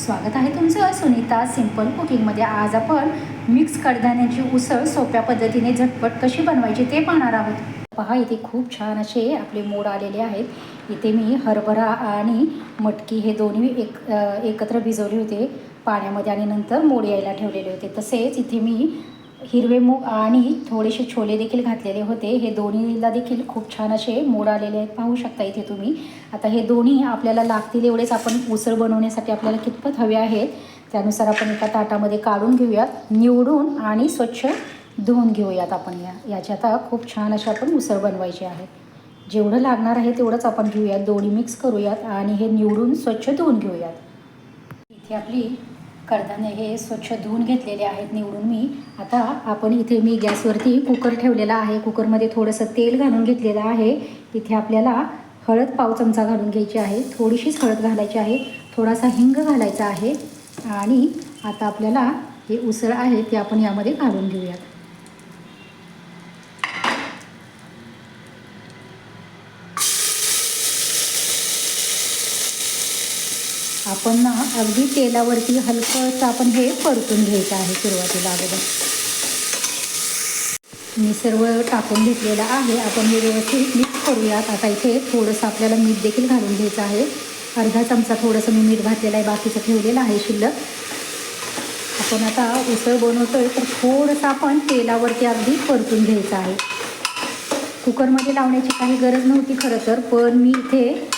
स्वागत आहे तुमचं सुनीता सिंपल कुकिंगमध्ये। आज आपण मिक्स कडधान्याची उसळ सोप्या पद्धतीने झटपट कशी बनवायची ते पाहणार आहोत। पहा, इथे खूप छान असे आपले मोड आलेले आहेत। इथे मी हरभरा आणि मटकी हे दोन्ही एकत्र भिजवले होते पाण्यामध्ये आणि नंतर मोड यायला ठेवलेले होते। तसेच इथे मी हिरवे मूग आणि थोडेसे छोले देखील घातलेले होते। हे दोन्हीला देखील खूप छान असे मोड आलेले आहेत, पाहू शकता इथे तुम्ही। आता हे दोन्ही आपल्याला लागतील एवढेच आपण उसळ बनवण्यासाठी आपल्याला कितपत हवे आहेत त्यानुसार आपण एका ताटामध्ये काढून घेऊयात, निवडून आणि स्वच्छ धुवून घेऊयात। आपण याची आता खूप छान अशी आपण उसळ बनवायची आहे। जेवढं लागणार आहे तेवढंच आपण घेऊयात, दोन्ही मिक्स करूयात आणि हे निवडून स्वच्छ धुवून घेऊयात। इथे आपली कडधान्य हे स्वच्छ धुवून घेतलेले आहेत निवडून मी। आता आपण इथे मी गॅसवरती कुकर ठेवलेला आहे। कुकरमध्ये थोडंसं तेल घालून घेतलेलं आहे। इथे आपल्याला हळद पाव चमचा घालून घ्यायची आहे, थोडीशीच हळद घालायची आहे, थोडासा हिंग घालायचा आहे आणि आता आपल्याला हे उसळ आहे ते आपण यामध्ये घालून घेऊयात। आपण ना अगदी तेलावरती हलकंसं आपण हे परतून घ्यायचं आहे। सुरुवातीला अगोदर मी सर्व टाकून घेतलेलं आहे। आपण हे व्यवस्थित मिक्स करूयात। आता इथे थोडंसं आपल्याला मीठ देखील घालून घ्यायचं आहे, अर्धा चमचा थोडंसं मी मीठ घातलेलं आहे, बाकीचं ठेवलेलं आहे शिल्लक। आपण आता उसळ बनवतोय तर थोडंसं आपण तेलावरती अगदी परतून घ्यायचं आहे। कुकरमध्ये लावण्याची काही गरज नव्हती खरं तर, पण मी इथे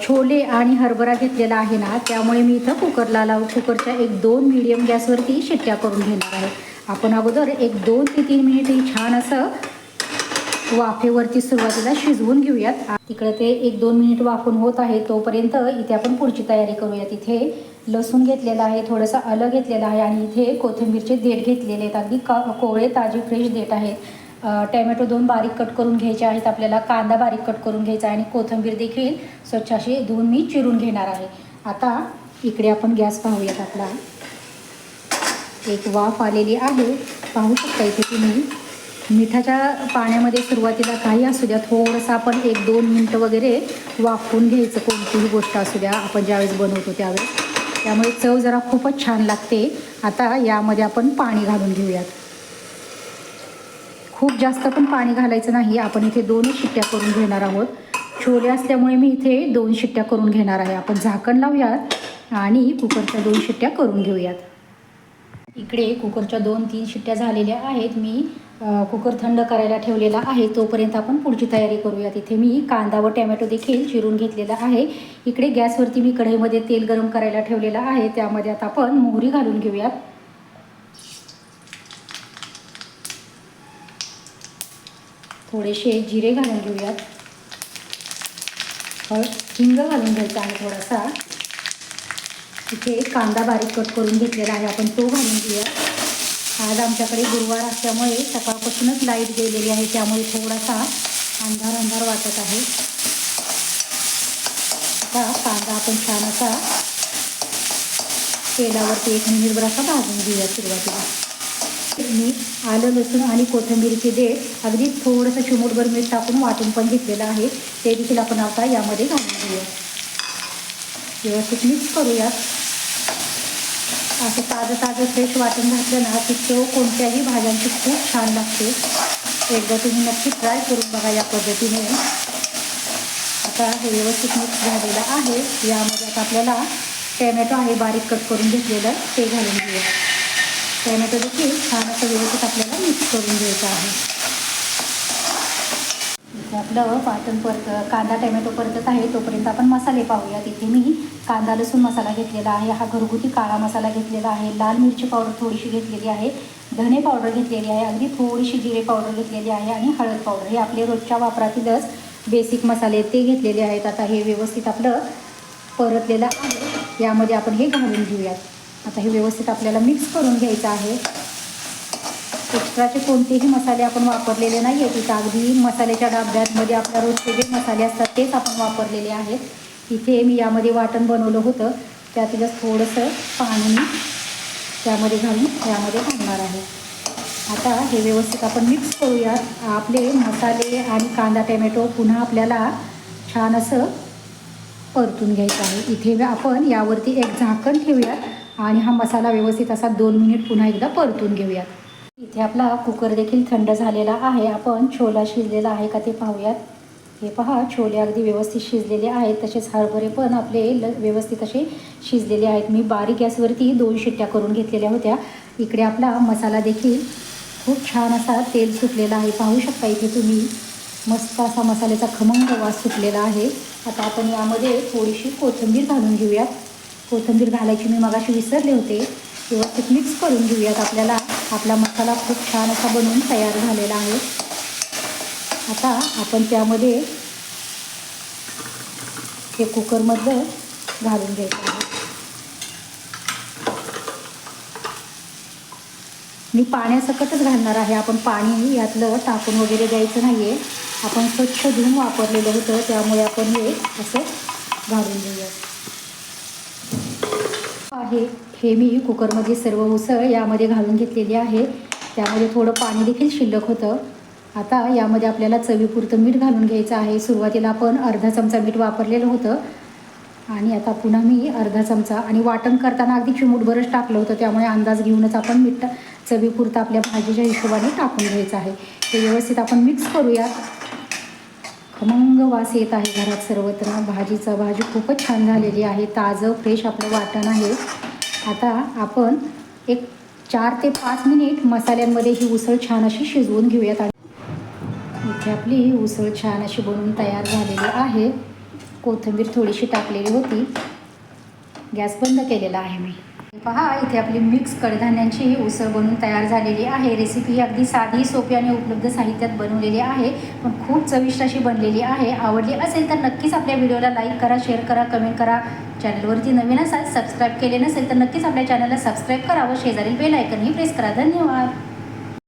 छोले आणि हरभरा घेतलेला आहे ना, त्यामुळे मी इथं कुकरच्या 1-2 मीडियम गॅसवरती शिट्ट्या करून घेणार आहे। आपण अगोदर 1-2 ते 3 मिनिट छान असं वाफेवरती सुरुवातीला शिजवून घेऊयात। तिकडे ते 1-2 मिनिट वाफून होत आहे, तोपर्यंत इथे आपण पुढची तयारी करूयात। इथे लसूण घेतलेला आहे, थोडंसं आलं घेतलेलं आहे आणि इथे कोथिंबीरचे देठ घेतलेले आहेत, अगदी कोवळे ताजे फ्रेश देठ आहेत। टॅमॅटो 2 बारीक कट करून घ्यायचे आहेत आपल्याला, कांदा बारीक कट करून घ्यायचा आणि कोथिंबीर देखील स्वच्छ अशी धुवून मी चिरून घेणार आहे। आता इकडे आपण गॅस पाहूयात। आपला एक वाफ आलेली आहे, पाहू शकता इथे तुम्ही। मिठाच्या पाण्यामध्ये सुरुवातीला काही असू द्या, थोडंसं आपण 1-2 मिनटं वगैरे वाफवून घ्यायचं, कोणतीही गोष्ट असू द्या आपण ज्यावेळेस बनवतो त्यावेळेस, त्यामुळे चव जरा खूपच छान लागते। आता यामध्ये आपण पाणी घालून घेऊयात। खूप जास्त पण पाणी घालायचं नाही, आपण इथे 2 शिट्ट्या करून घेणार आहोत। छोले असल्यामुळे मी इथे 2 शिट्ट्या करून घेणार आहे। आपण झाकण लावूयात आणि कुकरच्या 2 शिट्ट्या करून घेऊयात। इकडे कुकरच्या 2-3 शिट्ट्या झालेल्या आहेत। मी कुकर थंड करायला ठेवलेला आहे, तोपर्यंत आपण पुढची तयारी करूयात। इथे मी कांदा व टॅमॅटो देखील चिरून घेतलेला आहे। इकडे गॅसवरती मी कढईमध्ये तेल गरम करायला ठेवलेलं आहे, त्यामध्ये आता आपण मोहरी घालून घेऊयात। थोडेसे जिरे घालून घेऊयात, हिंग घालून घ्यायचा आहे थोडासा। इथे कांदा बारीक कट करून घेतलेला आहे, आपण तो घालून घेऊया। आज आमच्याकडे गुरुवार असल्यामुळे सकाळपासूनच लाईट गेलेली आहे, त्यामुळे थोडासा अंधार वाटत आहे। आता कांदा आपण छान असा तेलावरती 1 मिनिटभर असा भाजून घेऊया। सुरुवातीला मी आलं लसूण आणि कोथिंबीरचे देठ अगदी थोडंसं चिमूटभर मीठ टाकून वाटून पण घेतलेलं आहे, ते देखील आपण आता यामध्ये घालून घेऊया। व्यवस्थित मिक्स करूयात। असं ताजं फ्रेश वाटून घातलं ना की चव कोणत्याही भाज्यांची खूप छान लागते। एकदा तुम्ही नक्की ट्राय करून बघा या पद्धतीने। आता हे व्यवस्थित मिक्स झालेलं आहे, यामध्ये आता आपल्याला टॅमॅटो आहे बारीक कट करून घेतलेलं, ते घालून घेऊया। टॅमॅटो देखील छान असं व्यवस्थित आपल्याला मिक्स करून घ्यायचं आहे। इथे आपलं कांदा टॅमॅटो परतत आहे, तोपर्यंत आपण मसाले पाहूयात। इथे मी कांदा लसूण मसाला घेतलेला आहे, हा घरगुती काळा मसाला घेतलेला आहे, लाल मिरची पावडर थोडीशी घेतलेली आहे, धने पावडर घेतलेली आहे, अगदी थोडीशी जिरे पावडर घेतलेली आहे आणि हळद पावडर, हे आपले रोजच्या वापरातीलच बेसिक मसाले ते घेतलेले आहेत। आता हे व्यवस्थित आपलं परतलेलं आहे, यामध्ये आपण हे घालून घेऊयात। आता हे व्यवस्थित आपल्याला मिक्स करून घ्यायचं आहे। एक्स्ट्राचे कोणतेही मसाले आपण वापरलेले नाही आहेत, इथं अगदी मसाल्याच्या डब्यामध्ये आपल्या रोजचे जे मसाले असतात तेच आपण वापरलेले आहेत। इथे मी यामध्ये वाटण बनवलं होतं, त्यातीलच थोडंसं पाणी त्यामध्ये घालून यामध्ये घालणार आहे। आता हे व्यवस्थित आपण मिक्स करूयात। आपले मसाले आणि कांदा टॅमॅटो पुन्हा आपल्याला छान असं परतून घ्यायचा आहे। इथे आपण यावरती एक झाकण ठेवूयात आणि हा मसाला व्यवस्थित असा 2 मिनिट पुन्हा एकदा परतून घेऊयात। इथे आपला कुकर देखील थंड झालेला आहे। आपण छोला शिजलेला आहे का ते पाहूयात। हे पहा, छोले अगदी व्यवस्थित शिजलेले आहेत, तसेच हरभरे पण आपले व्यवस्थित असे शिजलेले आहेत। मी बारीक गॅसवरती 2 शिट्ट्या करून घेतलेल्या होत्या। इकडे आपला मसाला देखील खूप छान असा तेल सुटलेला आहे, पाहू शकता इथे तुम्ही। मस्त असा मसाल्याचा खमंग वास सुटलेला आहे। आता आपण यामध्ये थोडीशी कोथिंबीर घालून घेऊयात। कोथिंबीर घालायची मी मगाशी विसरले होते। व्यवस्थित मिक्स करून घेऊयात। आपला मसाला खूप छान असा बनवून तयार झालेला आहे। आता आपण त्यामध्ये हे कुकरमधलं घालून घ्यायचं आहे। मी पाण्यासकटच घालणार आहे। आपण पाणी यातलं टाकून वगैरे द्यायचं नाही आहे। आपण स्वच्छ धुवून वापरलेलं होतं, त्यामुळे आपण हे असं घालून घेऊया आहे। हे मी कुकरमध्ये सर्व उसळ यामध्ये घालून घेतलेली आहे। त्यामध्ये थोडं पाणी देखील शिल्लक होतं। आता यामध्ये आपल्याला चवीपुरतं मीठ घालून घ्यायचं आहे। सुरुवातीला आपण अर्धा चमचा मीठ वापरलेलं होतं आणि आता पुन्हा मी अर्धा चमचा, आणि वाटण करताना अगदी चिमूटभरच टाकलं होतं, त्यामुळे अंदाज घेऊनच आपण मीठ चवीपुरतं आपल्या भाजीच्या हिशोबाने टाकून घ्यायचं आहे। ते व्यवस्थित आपण मिक्स करूयात। खमंग वास येत आहे घरात सर्वत्र भाजी खूपच छान झालेली आहे। ताजं फ्रेश आपलं वाटण आहे। आता आपण एक 4 ते 5 मिनिट मसाल्यांमध्ये ही उसळ छान अशी शिजवून घेऊयात। इथे आपली उसळ छान अशी बनवून तयार झालेली आहे। कोथिंबीर थोडीशी टाकलेली होती। गॅस बंद केलेला आहे मी। पहा, इथे आपली मिक्स कडधान्यांची उसळ बनवून तयार झालेली आहे। रेसिपी अगदी साधी, सोपी आणि उपलब्ध साहित्यात बनवलेली आहे, पण खूप चविष्ट अशी बनलेली आहे। आवडली असेल तर नक्कीच आपल्या व्हिडिओला लाईक करा, शेअर करा, कमेंट करा। चॅनलवरती नवीन असाल, सबस्क्राईब केले नसेल तर नक्कीच आपल्या चॅनलला सबस्क्राईब करा व शेजारील बेल आयकनही प्रेस करा। धन्यवाद।